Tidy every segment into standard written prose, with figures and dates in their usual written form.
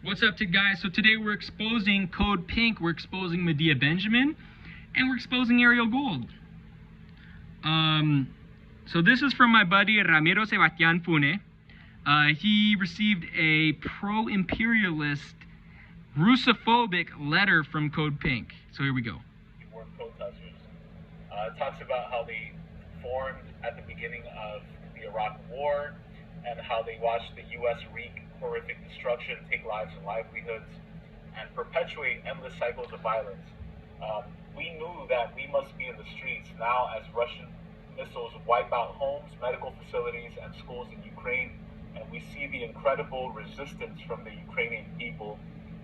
What's up to guys? So today we're exposing CodePink, we're exposing Medea Benjamin, and we're exposing Ariel Gold. So this is from my buddy Ramiro Sebastian Fune. He received a pro-imperialist, Russophobic letter from CodePink. So here we go. Were protesters. It talks about how they formed at the beginning of the Iraq War and how they watched the U.S. wreak horrific destruction, take lives and livelihoods, and perpetuate endless cycles of violence. We knew that we must be in the streets now as Russian missiles wipe out homes, medical facilities, and schools in Ukraine, and we see the incredible resistance from the Ukrainian people.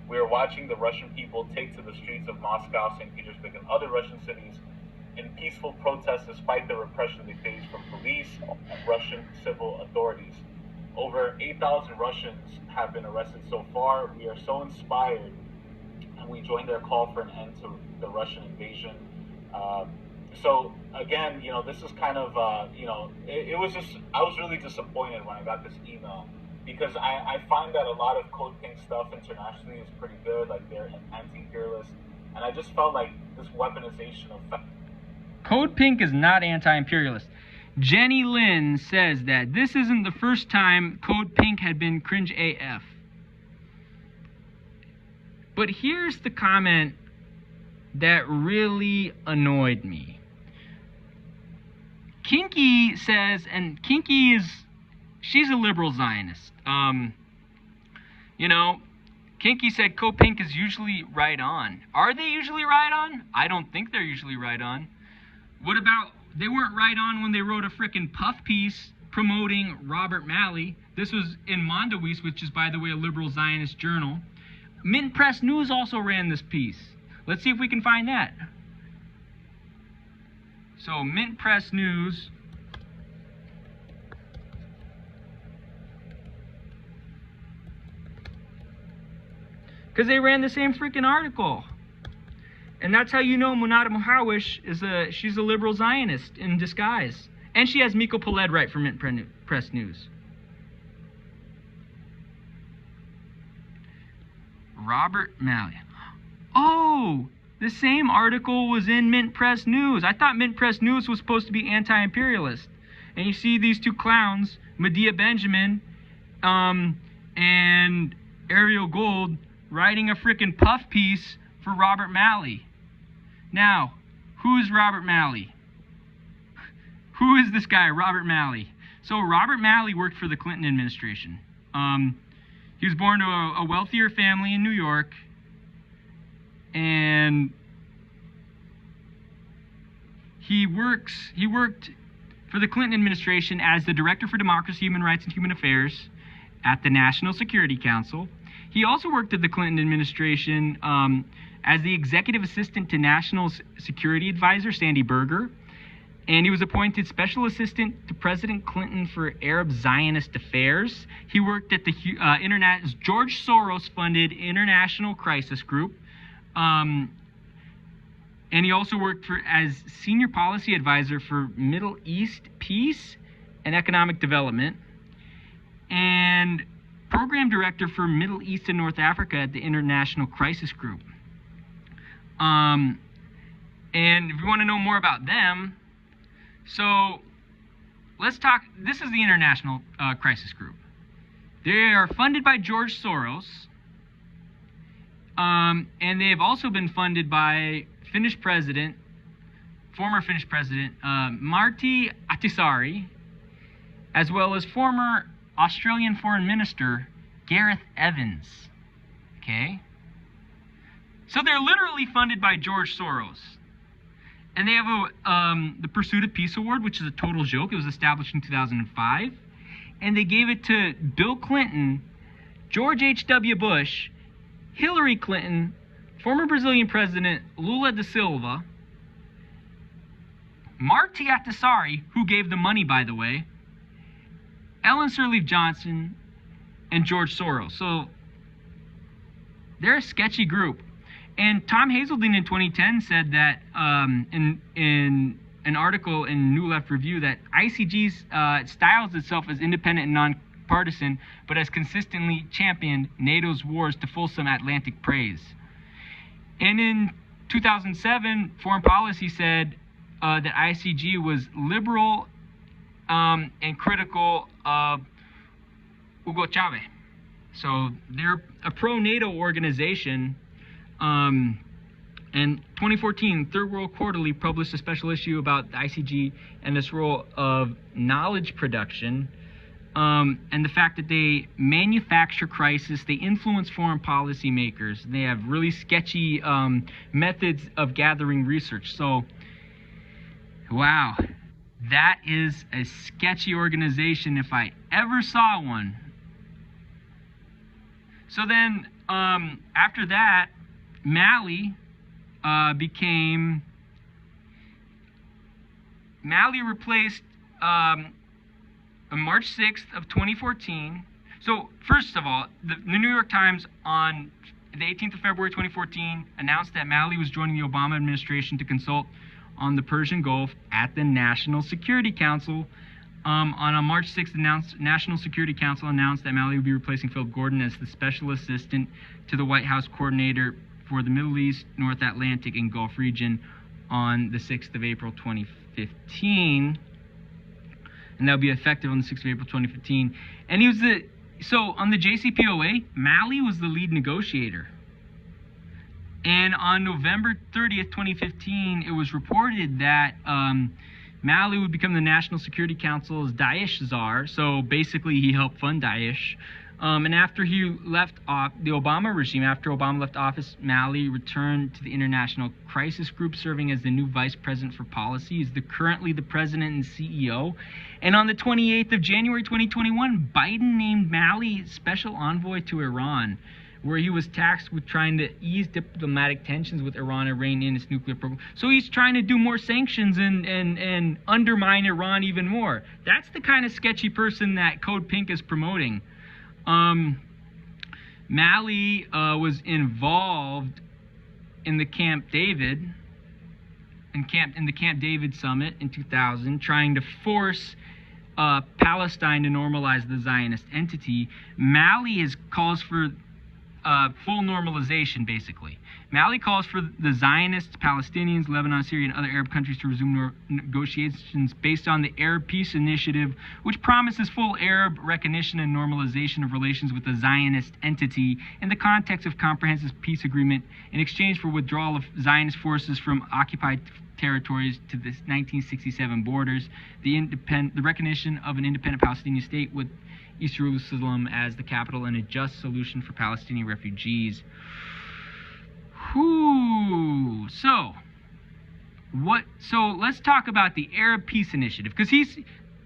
We are watching the Russian people take to the streets of Moscow, St. Petersburg, and other Russian cities in peaceful protest despite the repression they face from police and Russian civil authorities. Over 8,000 Russians have been arrested so far. We are so inspired, and we join their call for an end to the Russian invasion. So again, this is kind of, it was just, I was really disappointed when I got this email, because I find that a lot of CodePink stuff internationally is pretty good, like they're anti-imperialist, and I just felt like this weaponization of... CodePink is not anti-imperialist. Jenny Lynn says that this isn't the first time CodePink had been cringe AF. But here's the comment that really annoyed me. Kinky says, and Kinky she's a liberal Zionist. Kinky said CodePink is usually right on. Are they usually right on? I don't think they're usually right on. What about, they weren't right on when they wrote a frickin' puff piece promoting Robert Malley. This was in Mondoweiss, which is, by the way, a liberal Zionist journal. Mint Press News also ran this piece. Let's see if we can find that. So, Mint Press News. Because they ran the same freaking article. And that's how you know Munada Mohawish she's a liberal Zionist in disguise. And she has Miko Peled right from Mint Press News. Robert Malley. Oh, the same article was in Mint Press News. I thought Mint Press News was supposed to be anti-imperialist. And you see these two clowns, Medea Benjamin and Ariel Gold, writing a frickin' puff piece for Robert Malley. Now, who is Robert Malley? Who is this guy, Robert Malley? So Robert Malley worked for the Clinton administration. He was born to a wealthier family in New York, and he worked for the Clinton administration as the Director for Democracy, Human Rights, and Human Affairs at the National Security Council. He also worked at the Clinton administration as the executive assistant to National Security Advisor Sandy Berger, and he was appointed special assistant to President Clinton for Arab Zionist Affairs. He worked at the George Soros-funded International Crisis Group, and he also worked as senior policy advisor for Middle East Peace and Economic Development, and program director for Middle East and North Africa at the International Crisis Group. And if you want to know more about them, so let's talk. This is the International Crisis Group. They are funded by George Soros, and they have also been funded by former Finnish president Martti Ahtisaari, as well as former Australian Foreign Minister Gareth Evans. Okay? So they're literally funded by George Soros. And they have the Pursuit of Peace Award, which is a total joke. It was established in 2005. And they gave it to Bill Clinton, George H.W. Bush, Hillary Clinton, former Brazilian President Lula da Silva, Martti Ahtisaari, who gave the money, by the way, Ellen Sirleaf Johnson, and George Soros. So they're a sketchy group. And Tom Hazelden in 2010 said that in an article in New Left Review that ICG styles itself as independent and partisan, but has consistently championed NATO's wars to fulsome Atlantic praise. And in 2007, Foreign Policy said that ICG was liberal and critical of Hugo Chavez. So they're a pro-NATO organization. And 2014, Third World Quarterly published a special issue about the ICG and this role of knowledge production, and the fact that they manufacture crisis, they influence foreign policy makers, they have really sketchy methods of gathering research. So, wow, that is a sketchy organization if I ever saw one. So then, after that, Mali replaced on March 6th of 2014. So first of all, the New York Times on the 18th of February 2014 announced that Mali was joining the Obama administration to consult on the Persian Gulf at the National Security Council. On March 6th, the National Security Council announced that Mali would be replacing Philip Gordon as the special assistant to the White House coordinator for the Middle East, North Atlantic, and Gulf region on the 6th of April 2015. And that will be effective on the 6th of April 2015. And he was so on the JCPOA, Mali was the lead negotiator. And on November 30th, 2015, it was reported that Mali would become the National Security Council's Daesh czar. So basically, he helped fund Daesh. And after he left the Obama regime, after Obama left office, Mali returned to the International Crisis Group, serving as the new vice president for policy. He's currently the president and CEO. And on the 28th of January 2021, Biden named Mali special envoy to Iran, where he was tasked with trying to ease diplomatic tensions with Iran and rein in its nuclear program. So he's trying to do more sanctions and undermine Iran even more. That's the kind of sketchy person that CodePink is promoting. Mali was involved in the Camp David summit in 2000, trying to force Palestine to normalize the Zionist entity. Mali calls for full normalization, basically. Mali calls for the Zionists, Palestinians, Lebanon, Syria, and other Arab countries to resume negotiations based on the Arab Peace Initiative, which promises full Arab recognition and normalization of relations with the Zionist entity in the context of comprehensive peace agreement in exchange for withdrawal of Zionist forces from occupied territories to the 1967 borders, the recognition of an independent Palestinian state with East Jerusalem as the capital, and a just solution for Palestinian refugees. Whew. So let's talk about the Arab Peace Initiative, because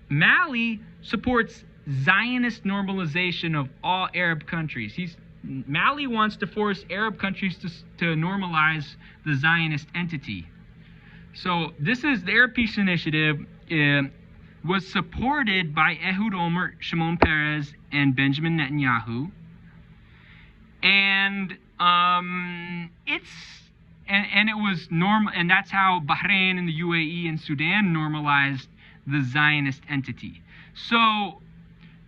Mali supports Zionist normalization of all Arab countries. Mali wants to force Arab countries to normalize the Zionist entity. So this is the Arab Peace Initiative. Was supported by Ehud Olmert, Shimon Peres, and Benjamin Netanyahu, and it was normal, and that's how Bahrain and the UAE and Sudan normalized the Zionist entity. So,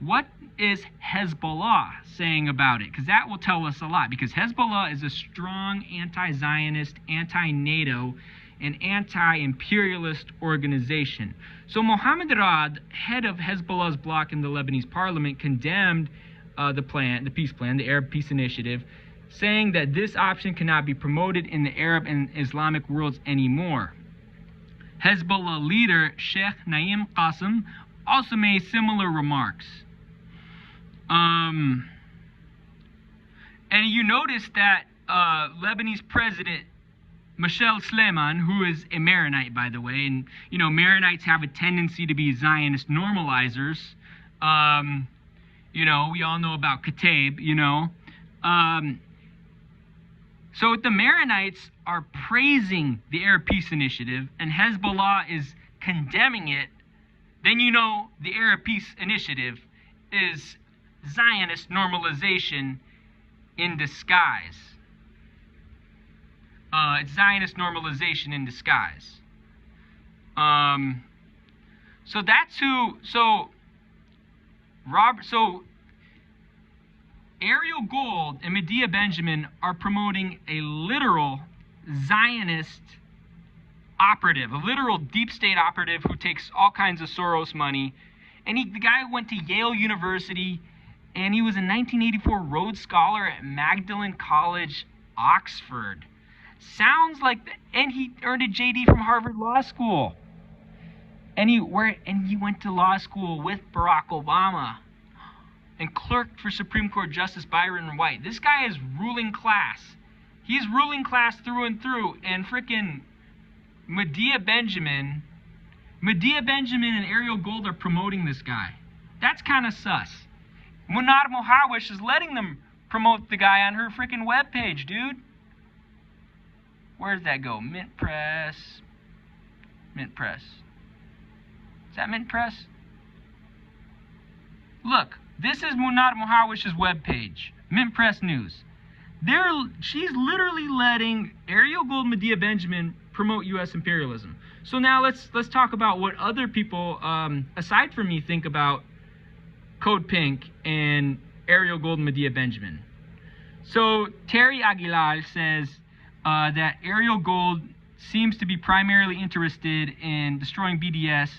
what is Hezbollah saying about it? Because that will tell us a lot. Because Hezbollah is a strong anti-Zionist, anti-NATO, an anti-imperialist organization. So Mohammed Rad, head of Hezbollah's bloc in the Lebanese parliament, condemned the peace plan, the Arab Peace Initiative, saying that this option cannot be promoted in the Arab and Islamic worlds anymore. Hezbollah leader Sheikh Naim Qassem also made similar remarks. And you notice that Lebanese president Michel Sleiman, who is a Maronite, by the way, and Maronites have a tendency to be Zionist normalizers. We all know about Kataib. So the Maronites are praising the Arab Peace Initiative, and Hezbollah is condemning it. Then the Arab Peace Initiative is Zionist normalization in disguise. It's Zionist normalization in disguise. So that's who. So So Ariel Gold and Medea Benjamin are promoting a literal Zionist operative, a literal deep state operative who takes all kinds of Soros money. And the guy went to Yale University, and he was a 1984 Rhodes Scholar at Magdalen College, Oxford. Sounds like, and he earned a JD from Harvard Law School. And he went to law school with Barack Obama and clerked for Supreme Court Justice Byron White. This guy is ruling class. He's ruling class through and through. And frickin' Medea Benjamin and Ariel Gold are promoting this guy. That's kind of sus. Munad Mohawish is letting them promote the guy on her frickin' webpage, dude. Where does that go? Mint Press. Is that Mint Press? Look, this is Munad Mohawish's webpage, Mint Press News. She's literally letting Ariel Gold, Medea Benjamin promote U.S. imperialism. So now let's talk about what other people, aside from me, think about CodePink and Ariel Gold and Medea Benjamin. So Terry Aguilar says that Ariel Gold seems to be primarily interested in destroying BDS.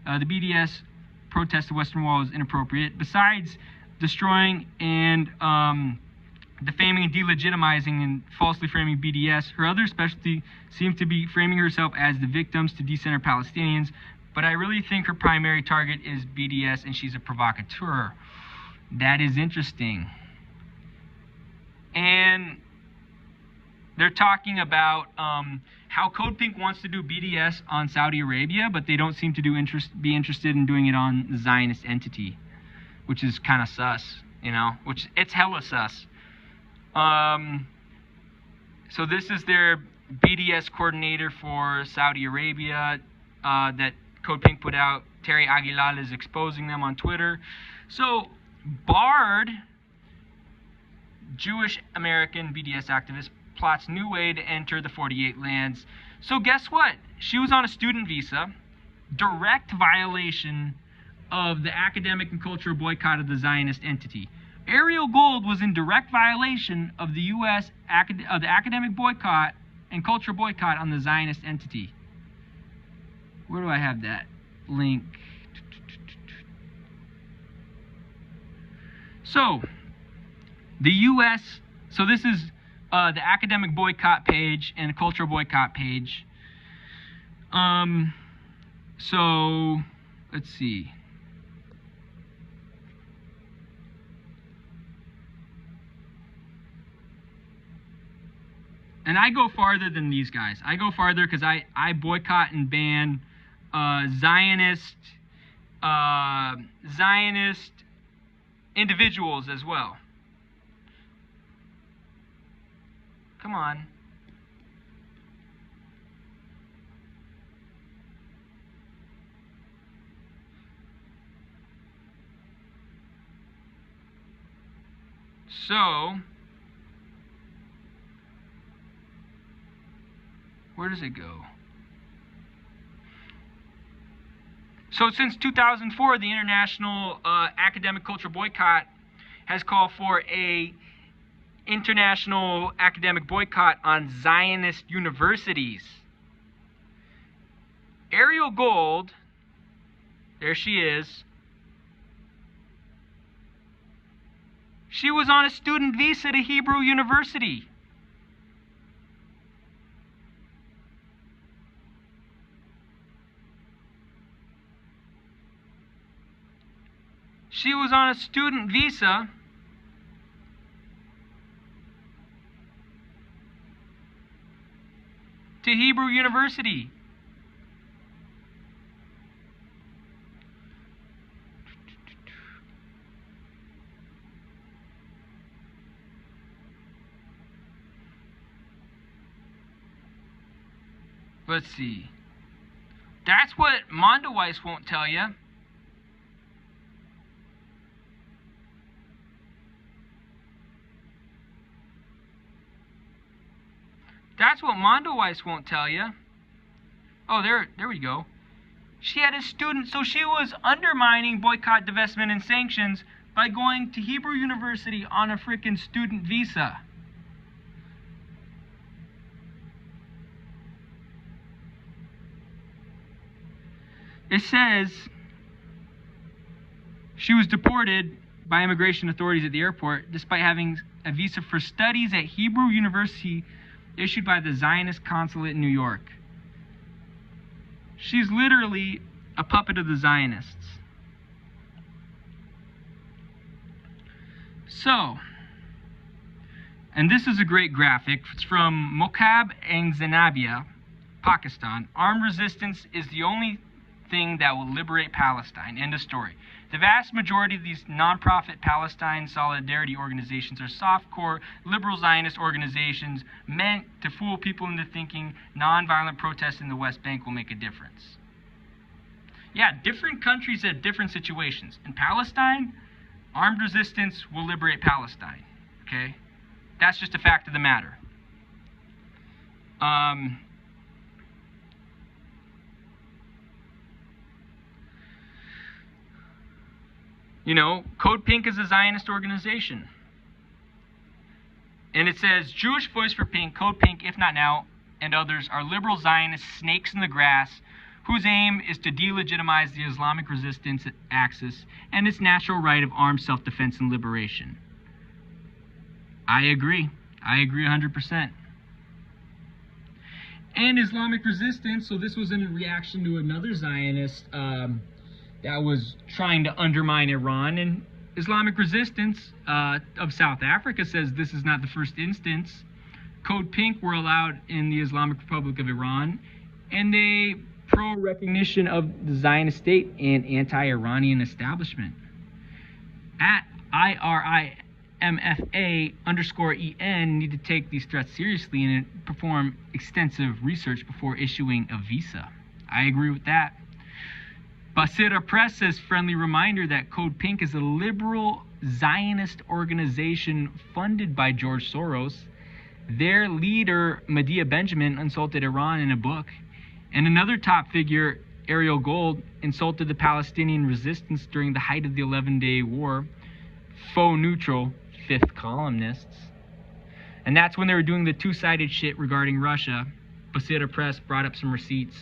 The BDS protest the Western Wall is inappropriate. Besides destroying and defaming and delegitimizing and falsely framing BDS, her other specialty seems to be framing herself as the victims to decenter Palestinians. But I really think her primary target is BDS, and she's a provocateur. That is interesting. And they're talking about how CodePink wants to do BDS on Saudi Arabia, but they don't seem to be interested in doing it on the Zionist entity, which is kind of sus, you know, which it's hella sus. So this is their BDS coordinator for Saudi Arabia that CodePink put out. Terry Aguilar is exposing them on Twitter. So Bard, Jewish American BDS activist, plots new way to enter the 48 lands. So guess what? She was on a student visa, direct violation of the academic and cultural boycott of the Zionist entity. Ariel Gold was in direct violation of the U.S. of the academic boycott and cultural boycott on the Zionist entity. Where do I have that link? So the U.S. So this is the academic boycott page and the cultural boycott page. So let's see. And I go farther than these guys. I go farther because I boycott and ban Zionist individuals as well. Come on. So, where does it go? So since 2004, the International Academic Culture Boycott has called for a international academic boycott on Zionist universities. Ariel Gold, there she is. She was on a student visa to Hebrew University. She was on a student visa to Hebrew University. Let's see. That's what Mondoweiss won't tell you. That's what Mondoweiss won't tell you. Oh, there we go. She had a student, so she was undermining boycott, divestment, and sanctions by going to Hebrew University on a frickin' student visa. It says she was deported by immigration authorities at the airport despite having a visa for studies at Hebrew University issued by the Zionist consulate in New York. She's literally a puppet of the Zionists. So, and this is a great graphic. It's from Mokab and Zanabia, Pakistan. Armed resistance is the only thing that will liberate Palestine. End of story. The vast majority of these non-profit Palestine solidarity organizations are soft-core liberal Zionist organizations meant to fool people into thinking non-violent protests in the West Bank will make a difference. Yeah, different countries have different situations. In Palestine, armed resistance will liberate Palestine. Okay? That's just a fact of the matter. You know, CodePink is a Zionist organization. And it says, Jewish Voice for Pink, CodePink, if not now, and others are liberal Zionist snakes in the grass whose aim is to delegitimize the Islamic resistance axis and its natural right of armed self-defense and liberation. I agree. I agree 100%. And Islamic resistance, so this was in reaction to another Zionist that was trying to undermine Iran. And Islamic resistance of South Africa says this is not the first instance. CodePink were allowed in the Islamic Republic of Iran, and they pro-recognition of the Zionist state and anti-Iranian establishment. At IRIMFA_EN need to take these threats seriously and perform extensive research before issuing a visa. I agree with that. Basira Press says, friendly reminder that CodePink is a liberal Zionist organization funded by George Soros. Their leader, Medea Benjamin, insulted Iran in a book. And another top figure, Ariel Gold, insulted the Palestinian resistance during the height of the 11-day war. Faux neutral, fifth columnists. And that's when they were doing the two-sided shit regarding Russia. Basira Press brought up some receipts.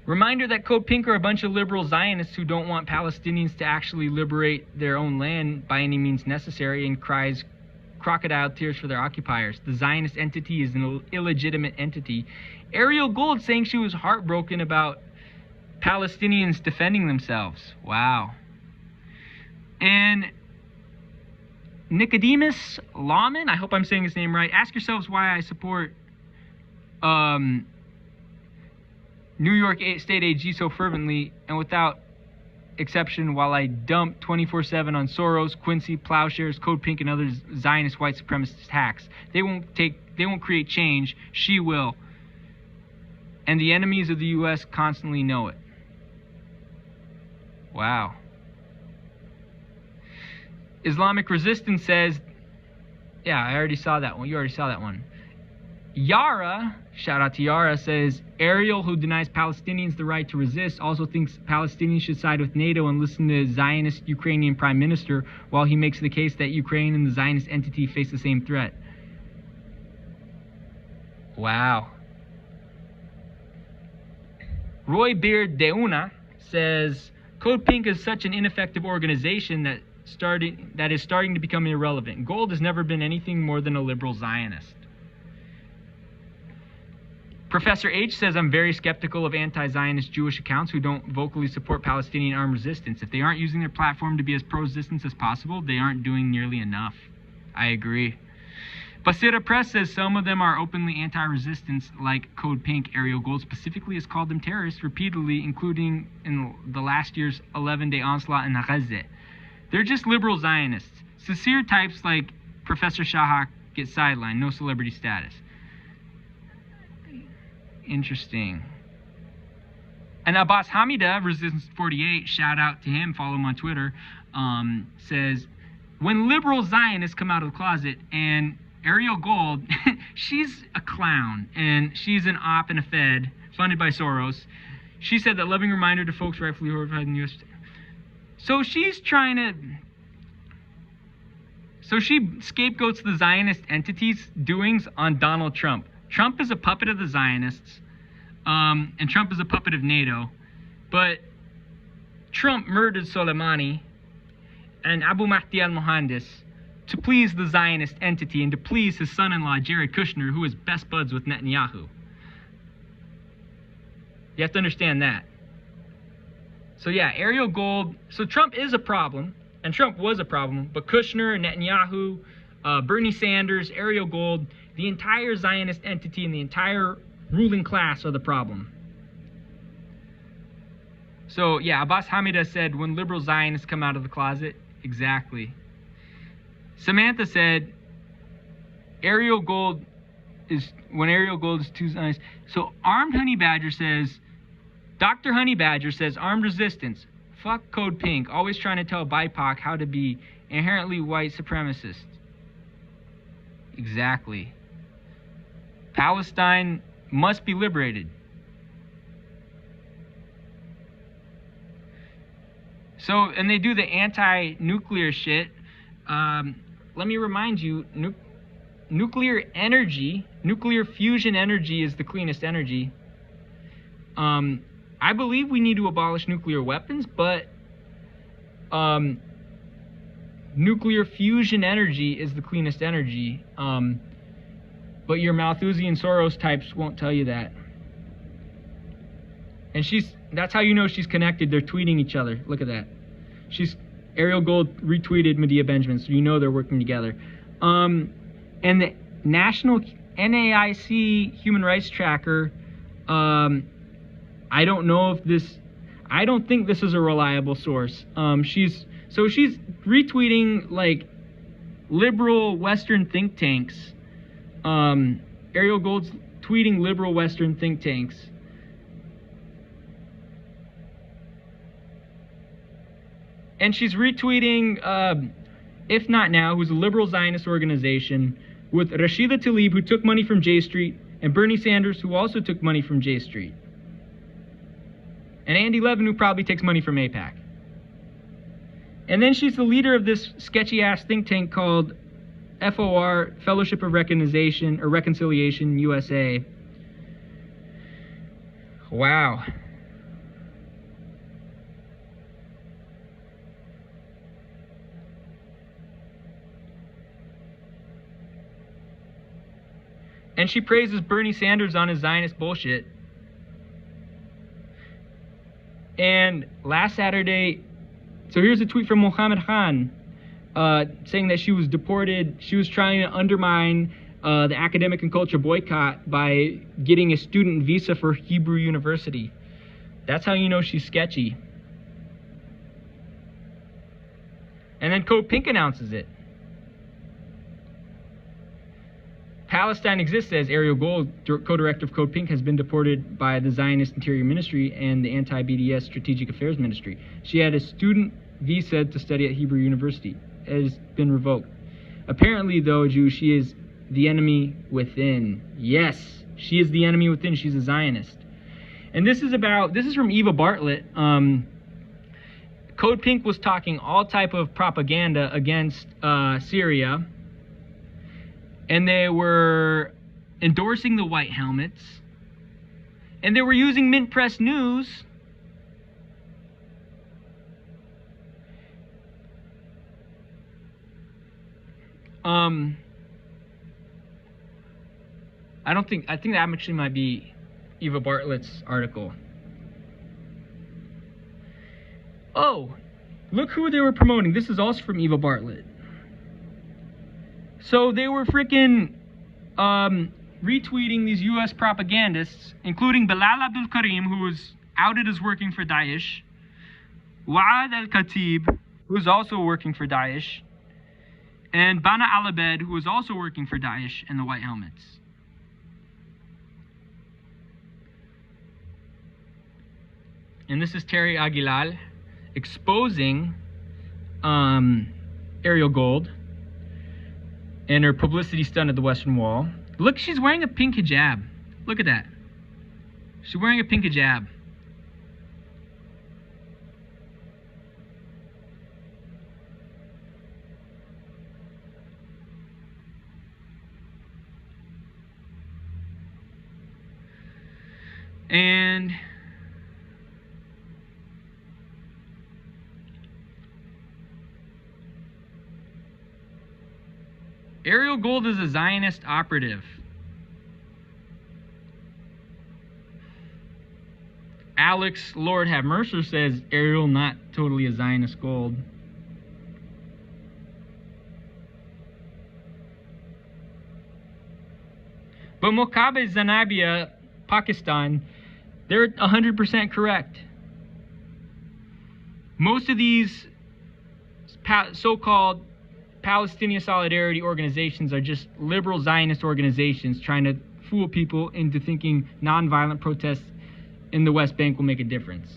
Reminder that CodePink are a bunch of liberal Zionists who don't want Palestinians to actually liberate their own land by any means necessary and cries crocodile tears for their occupiers. The Zionist entity is an illegitimate entity. Ariel Gold saying she was heartbroken about Palestinians defending themselves. Wow. And Nicodemus Lawman, I hope I'm saying his name right. Ask yourselves why I support New York State AG so fervently and without exception while I dump 24/7 on Soros, Quincy, Plowshares, CodePink, and other Zionist white supremacist hacks. They won't create change. She will. And the enemies of the U.S. constantly know it. Wow. Islamic resistance says, yeah, I already saw that one. You already saw that one. Yara, shout out to Yara, says, Ariel, who denies Palestinians the right to resist, also thinks Palestinians should side with NATO and listen to the Zionist Ukrainian Prime Minister while he makes the case that Ukraine and the Zionist entity face the same threat. Wow. Roy Beard Deuna says, CodePink is such an ineffective organization that is starting to become irrelevant. Gold has never been anything more than a liberal Zionist. Professor H says, I'm very skeptical of anti-Zionist Jewish accounts who don't vocally support Palestinian armed resistance. If they aren't using their platform to be as pro-resistance as possible, they aren't doing nearly enough. I agree. Basira Press says some of them are openly anti-resistance, like CodePink. Ariel Gold specifically has called them terrorists repeatedly, including in the last year's 11-day onslaught in Gaza. They're just liberal Zionists. Sincere types like Professor Shahak get sidelined, no celebrity status. Interesting. And Abbas Hamida, Resistance 48, shout out to him, follow him on Twitter, says, when liberal Zionists come out of the closet, and Ariel Gold, she's a clown, and she's an op and a fed funded by Soros. She said that loving reminder to folks rightfully horrified in the U.S. So she's trying to... So she scapegoats the Zionist entities' doings on Donald Trump. Trump is a puppet of the Zionists, and Trump is a puppet of NATO. But Trump murdered Soleimani and Abu Mahdi al-Mohandes to please the Zionist entity and to please his son-in-law, Jared Kushner, who is best buds with Netanyahu. You have to understand that. So yeah, Ariel Gold. So Trump is a problem, and Trump was a problem, but Kushner, Netanyahu, Bernie Sanders, Ariel Gold, the entire Zionist entity and the entire ruling class are the problem. So yeah, Abbas Hamida said, when liberal Zionists come out of the closet, exactly. Samantha said, Ariel Gold is, when Ariel Gold is too Zionist. So Armed Honey Badger says, Dr. Honey Badger says, armed resistance. Fuck CodePink, always trying to tell BIPOC how to be inherently white supremacists. Exactly. Palestine must be liberated. So, and they do the anti-nuclear shit. Let me remind you, nuclear energy, nuclear fusion energy is the cleanest energy. I believe we need to abolish nuclear weapons, but nuclear fusion energy is the cleanest energy. But your Malthusian Soros types won't tell you that. And that's how you know she's connected. They're tweeting each other. Look at that. Ariel Gold retweeted Medea Benjamin, so you know they're working together. And the National NAIC Human Rights Tracker, I don't know if this, I don't think this is a reliable source. She's retweeting like liberal Western think tanks. Ariel Gold's tweeting liberal Western think tanks. And she's retweeting If Not Now, who's a liberal Zionist organization, with Rashida Tlaib, who took money from J Street, and Bernie Sanders, who also took money from J Street. And Andy Levin, who probably takes money from AIPAC. And then she's the leader of this sketchy-ass think tank called FOR, Fellowship of Reconciliation USA. Wow. And she praises Bernie Sanders on his Zionist bullshit. And last Saturday, so here's a tweet from Mohammed Khan saying that she was deported. She was trying to undermine the academic and culture boycott by getting a student visa for Hebrew University. That's how you know she's sketchy. And then CodePink announces it. Palestine Exists, says Ariel Gold, co-director of CodePink, has been deported by the Zionist Interior Ministry and the anti-BDS Strategic Affairs Ministry. She had a student visa to study at Hebrew University. It has been revoked. Apparently, though, Jew, she is the enemy within. Yes, she is the enemy within. She's a Zionist. And this is from Eva Bartlett. CodePink was talking all type of propaganda against Syria. And they were endorsing the white helmets. And they were using Mint Press News. I think that actually might be Eva Bartlett's article. Oh, look who they were promoting. This is also from Eva Bartlett. So they were freaking retweeting these U.S. propagandists, including Bilal Abdul Karim, who was outed as working for Daesh, Wa'ad al-Khatib, who is also working for Daesh, and Bana al-Abed, who was also working for Daesh and the White Helmets. And this is Terry Aguilar exposing Ariel Gold and her publicity stunt at the Western Wall. Look, she's wearing a pink hijab. Look at that. She's wearing a pink hijab. And Ariel Gold is a Zionist operative. Alex Lord Have Mercer says Ariel not totally a Zionist gold. But Mokabe Zanabia, Pakistan, they're 100% correct. Most of these so-called Palestinian solidarity organizations are just liberal Zionist organizations trying to fool people into thinking nonviolent protests in the West Bank will make a difference.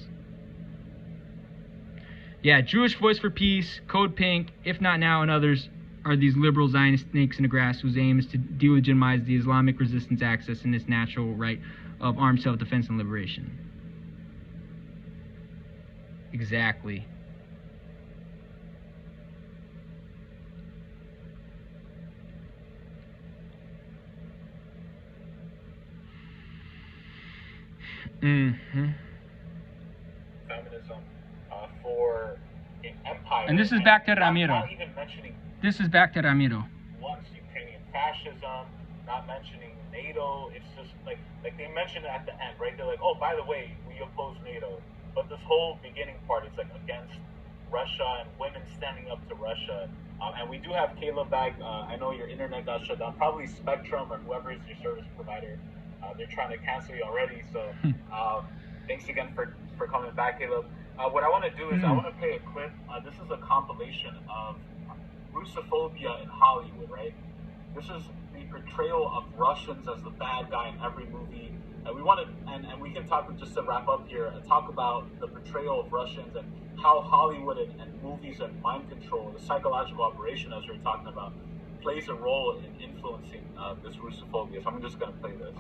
Yeah, Jewish Voice for Peace, CodePink, If Not Now, and others are these liberal Zionist snakes in the grass whose aim is to delegitimize the Islamic resistance access and its natural right of armed self-defense and liberation. Exactly. Feminism for an empire. And this is back to Ramiro. Not even mentioning This is back to Ramiro. once Ukrainian fascism, not mentioning NATO. It's just like they mention it at the end, right? They're like, oh, by the way, we oppose NATO. But this whole beginning part is like against Russia and women standing up to Russia. And we do have Caleb back. I know your internet got shut down. Probably Spectrum or whoever is your service provider. They're trying to cancel you already. So thanks again for coming back, Caleb. What I want to do is I want to play a clip. This is a compilation of Russophobia in Hollywood, right? This is the portrayal of Russians as the bad guy in every movie. And we want to, and we can talk, just to wrap up here, and talk about the portrayal of Russians and how Hollywood and movies and mind control, the psychological operation, as we were talking about, plays a role in influencing this Russophobia. So I'm just going to play this.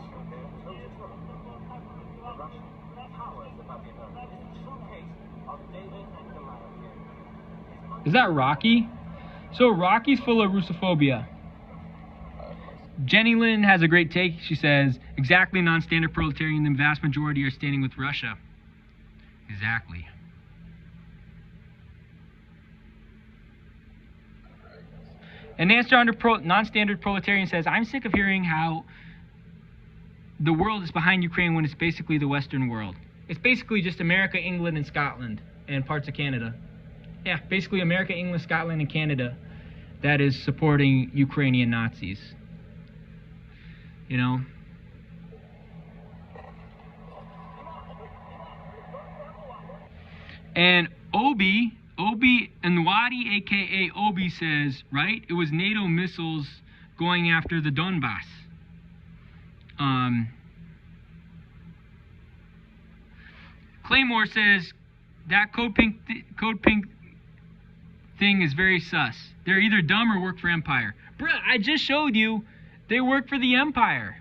Is that Rocky? So Rocky's full of Russophobia. Jenny Lynn has a great take. She says, exactly, non-standard proletarian, the vast majority are standing with Russia. Exactly. And non-standard proletarian says, I'm sick of hearing how the world is behind Ukraine when it's basically the Western world. It's basically just America, England, and Scotland, and parts of Canada. Yeah, basically America, England, Scotland, and Canada that is supporting Ukrainian Nazis. You know? And Obi Nwadi, aka Obi, says, right, it was NATO missiles going after the Donbass. Claymore says that CodePink thing is very sus. They're either dumb or work for Empire. Bruh, I just showed you they work for the Empire.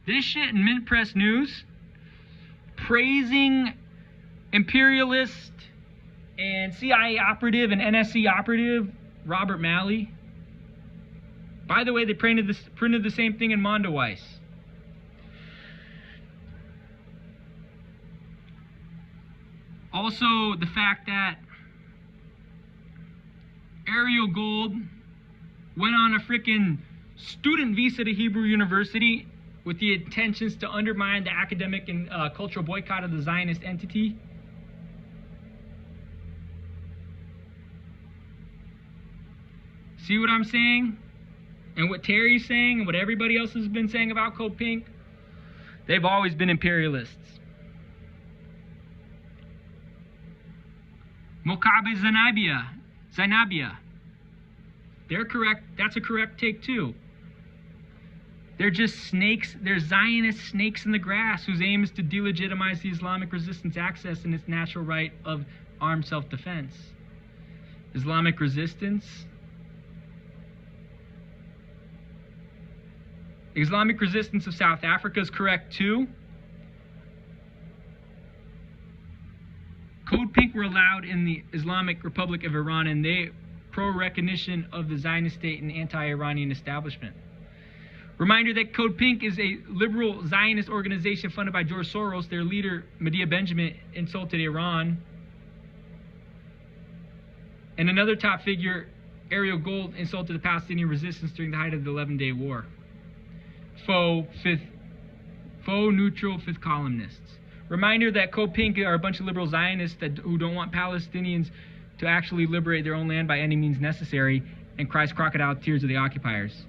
This shit in Mint Press News, praising imperialist and CIA operative and NSC operative Robert Malley. By the way, they printed the same thing in Mondoweiss. Also, the fact that Ariel Gold went on a freaking student visa to Hebrew University with the intentions to undermine the academic and cultural boycott of the Zionist entity. See what I'm saying? And what Terry's saying and what everybody else has been saying about CodePink? They've always been imperialists. Mokabe Zainabia. They're correct. That's a correct take too. They're just snakes. They're Zionist snakes in the grass whose aim is to delegitimize the Islamic resistance access and its natural right of armed self-defense. Islamic resistance? Islamic resistance of South Africa is correct too. CodePink were allowed in the Islamic Republic of Iran, and they pro-recognition of the Zionist state and anti-Iranian establishment. Reminder that CodePink is a liberal Zionist organization funded by George Soros. Their leader, Medea Benjamin, insulted Iran. And another top figure, Ariel Gold, insulted the Palestinian resistance during the height of the 11-day war. Faux neutral fifth columnists. Reminder that CodePink are a bunch of liberal Zionists who don't want Palestinians to actually liberate their own land by any means necessary and cries crocodile tears of the occupiers.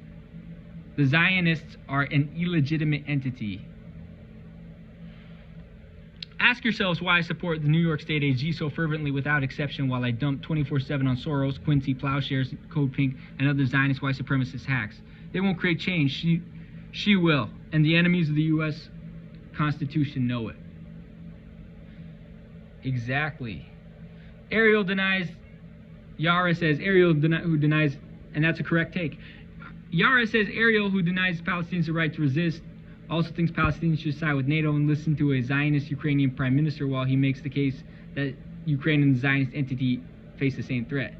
The Zionists are an illegitimate entity. Ask yourselves why I support the New York State AG so fervently without exception while I dump 24/7 on Soros, Quincy, Plowshares, CodePink, and other Zionist white supremacist hacks. They won't create change. She will. And the enemies of the U.S. Constitution know it. Exactly. Ariel denies, Yara says, who denies, and that's a correct take. Yara says Ariel, who denies Palestinians the right to resist, also thinks Palestinians should side with NATO and listen to a Zionist Ukrainian prime minister while he makes the case that Ukraine and the Zionist entity face the same threat.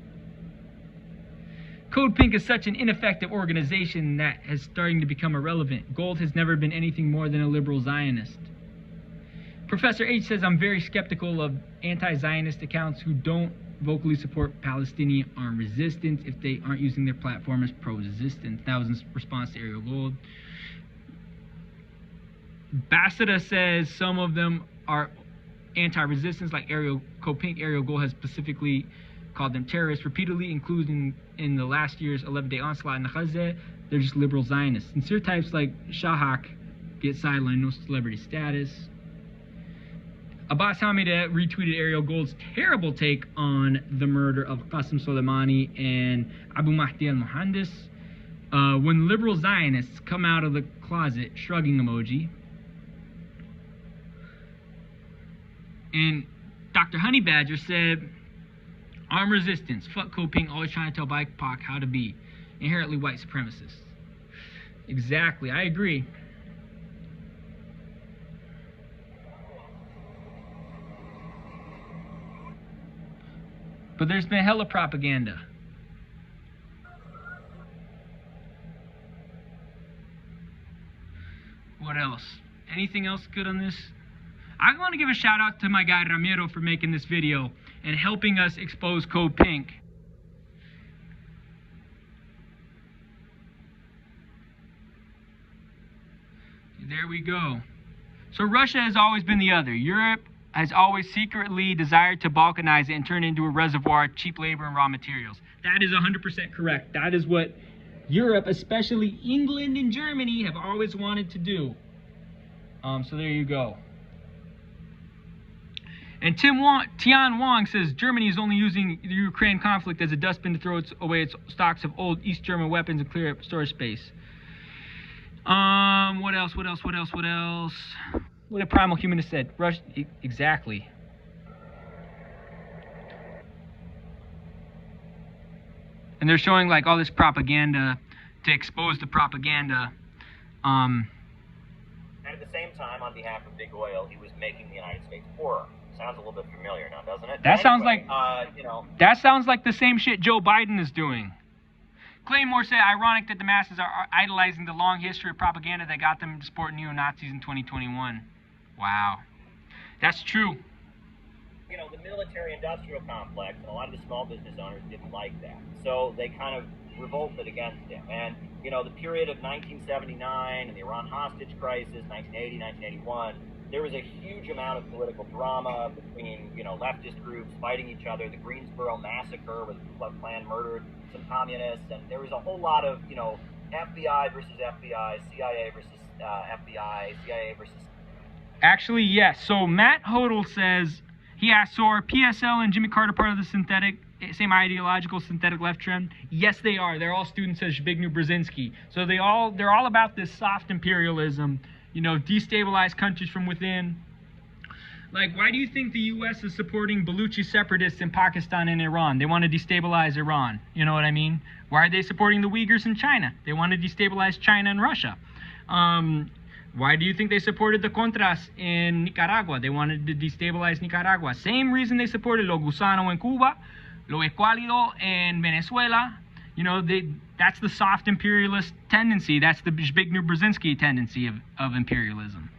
CodePink is such an ineffective organization that is starting to become irrelevant. Gold has never been anything more than a liberal Zionist. Professor H says, I'm very skeptical of anti-Zionist accounts who don't vocally support Palestinian armed resistance if they aren't using their platform as pro-resistance. That was in response to Ariel Gold. Bassida says some of them are anti-resistance, like CodePink. Ariel Gold has specifically called them terrorists repeatedly, including in the last year's 11-day onslaught in the Gaza. They're just liberal Zionists. Sincere types like Shahak get sidelined, no celebrity status. Abbas Hamida retweeted Ariel Gold's terrible take on the murder of Qasem Soleimani and Abu Mahdi al-Muhandis. When liberal Zionists come out of the closet, shrugging emoji. And Dr. Honey Badger said, armed resistance, fuck CodePink, always trying to tell BIPOC how to be. Inherently white supremacists. Exactly, I agree. But there's been hella propaganda. What else? Anything else good on this? I want to give a shout out to my guy Ramiro for making this video and helping us expose CodePink. There we go. So Russia has always been the other. Europe has always secretly desired to balkanize it and turn it into a reservoir of cheap labor and raw materials. That is 100% correct. That is what Europe, especially England and Germany, have always wanted to do. So there you go. And Tian Wong says Germany is only using the Ukraine conflict as a dustbin to throw away its stocks of old East German weapons and clear up storage space. What else? What a primal humanist said. Russia, exactly. And they're showing like all this propaganda to expose the propaganda. And at the same time, on behalf of Big Oil, he was making the United States poorer. Sounds a little bit familiar now, doesn't it? That sounds anyway, like you know. That sounds like the same shit Joe Biden is doing. Claymore said, ironic that the masses are idolizing the long history of propaganda that got them to support neo-Nazis in 2021. Wow. That's true. You know, the military-industrial complex and a lot of the small business owners didn't like that. So they kind of revolted against him. And, you know, the period of 1979 and the Iran hostage crisis, 1980, 1981, there was a huge amount of political drama between, you know, leftist groups fighting each other. The Greensboro massacre where the Ku Klux Klan murdered some communists. And there was a whole lot of, you know, FBI versus FBI, CIA versus FBI, CIA versus... Actually, yes. So Matt Hodel says, he asked, so are PSL and Jimmy Carter part of the same ideological synthetic left trend? Yes, they are. They're all students of Zbigniew Brzezinski. So they're all about this soft imperialism, you know, destabilize countries from within. Like, why do you think the U.S. is supporting Baluchi separatists in Pakistan and Iran? They want to destabilize Iran. You know what I mean? Why are they supporting the Uyghurs in China? They want to destabilize China and Russia. Why do you think they supported the Contras in Nicaragua? They wanted to destabilize Nicaragua. Same reason they supported Lo Gusano in Cuba, Lo Escuálido in Venezuela. You know, that's the soft imperialist tendency. That's the Zbigniew-Brzezinski tendency of imperialism.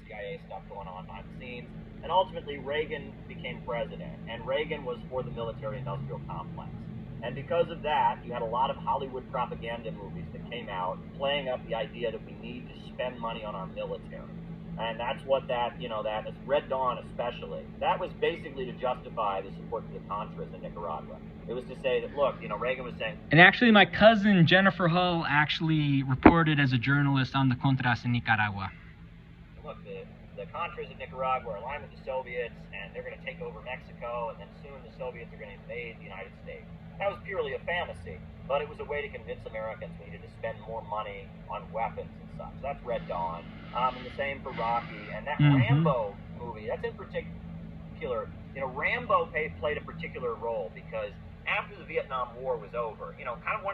CIA stuff going on behind the scenes. And ultimately, Reagan became president. And Reagan was for the military-industrial complex. And because of that, you had a lot of Hollywood propaganda movies that came out playing up the idea that we need to spend money on our military. And that's what that Red Dawn especially, that was basically to justify the support for the Contras in Nicaragua. It was to say that, look, Reagan was saying... And actually, my cousin, Jennifer Hull, actually reported as a journalist on the Contras in Nicaragua. Look, the Contras in Nicaragua are aligned with the Soviets, and they're going to take over Mexico, and then soon the Soviets are going to invade the United States. That was purely a fantasy, but it was a way to convince Americans we needed to spend more money on weapons and such. That's Red Dawn. And the same for Rocky. And that Rambo movie, that's in particular, Rambo played a particular role because after the Vietnam War was over, kind of one